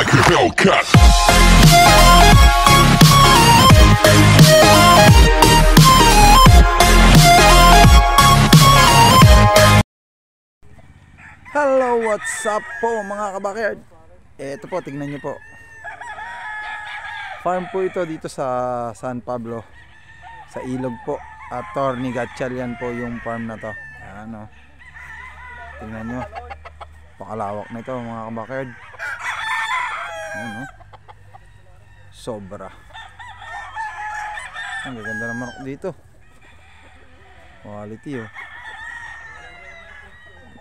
like a Hellcat. Hello, what's up po mga kabakyard? Ito po, tignan nyo po. Farm po ito dito sa San Pablo, sa ilog po. At Atty. Gatchal yan po yung farm na to. Ayan o. Tignan nyo. Pakalawak na ito mga kabakyard. Ayan o. Sobra. Ang gaganda ng manok dito. Quality o.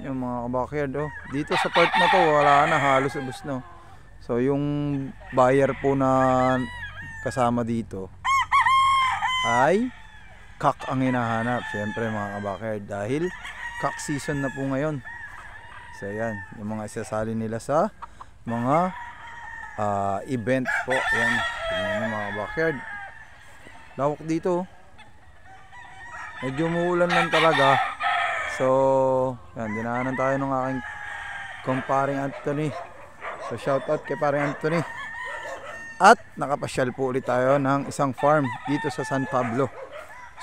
Yung mga kabakyard oh. Dito sa part na to wala na, halos ubos na. So yung buyer po na kasama dito ay kak ang hinahanap. Siyempre mga kabakyard, dahil kak season na po ngayon. So yan, yung mga isasali nila sa mga event po. Yan, tingnan nyo mga kabakyard. Lawak dito. Medyo umuulan lang talaga. So, yan, dinaanan tayo ng aking kumparing Anthony. So, shout out kay paring Anthony. At nakapasyal po ulit tayo ng isang farm dito sa San Pablo.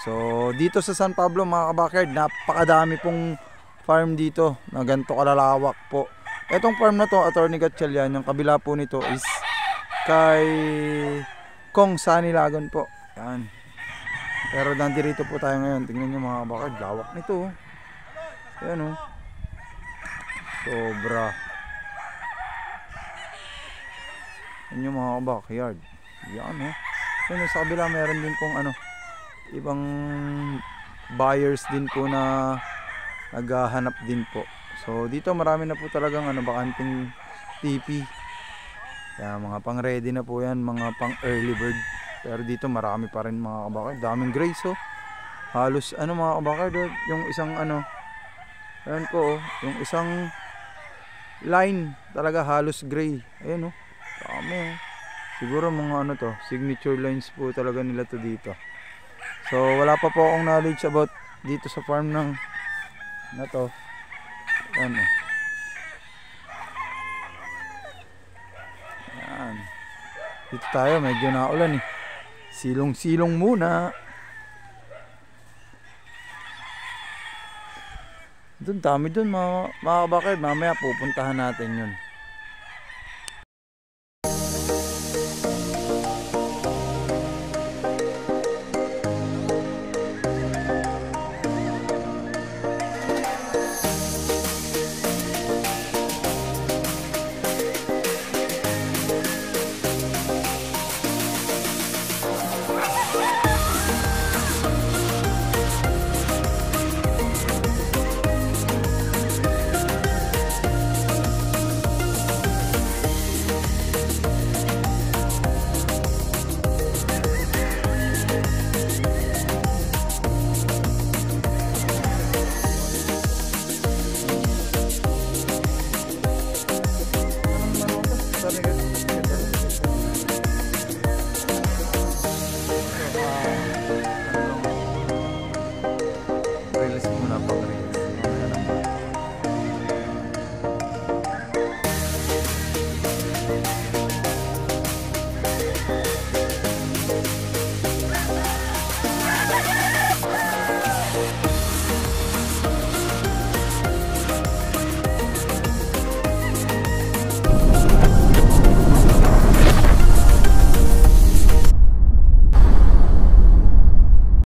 So, dito sa San Pablo mga kabakyard, napakadami pong farm dito na ganito kalalawak po. Etong farm na to, Atty. Gatchal yan. Yung kabila po nito is kay Kong Sanilagon po. Yan. Pero nandito po tayo ngayon. Tingnan nyo mga kabakyard, lawak nito. Ayan o. Sobra. Yan yung mga backyard. Yan o. Yan sa kabila meron din pong ano, ibang buyers din po na naghahanap din po. So dito marami na po talagang ano, bakanting TP. Kaya mga pang ready na po yan, mga pang early bird. Pero dito marami pa rin mga kabakard. Daming gray so. Halos ano mga kabakard, yung isang ano, ayan po oh, yung isang line talaga halos gray. Ayan oh, dami oh. Siguro mga ano to, signature lines po talaga nila to dito. So wala pa po akong knowledge about dito sa farm ng na to. Ayan oh. Ayan. Dito tayo, medyo naulan eh. Silong-silong muna. Doon dami doon mga kabakyard, mamaya pupuntahan natin yun.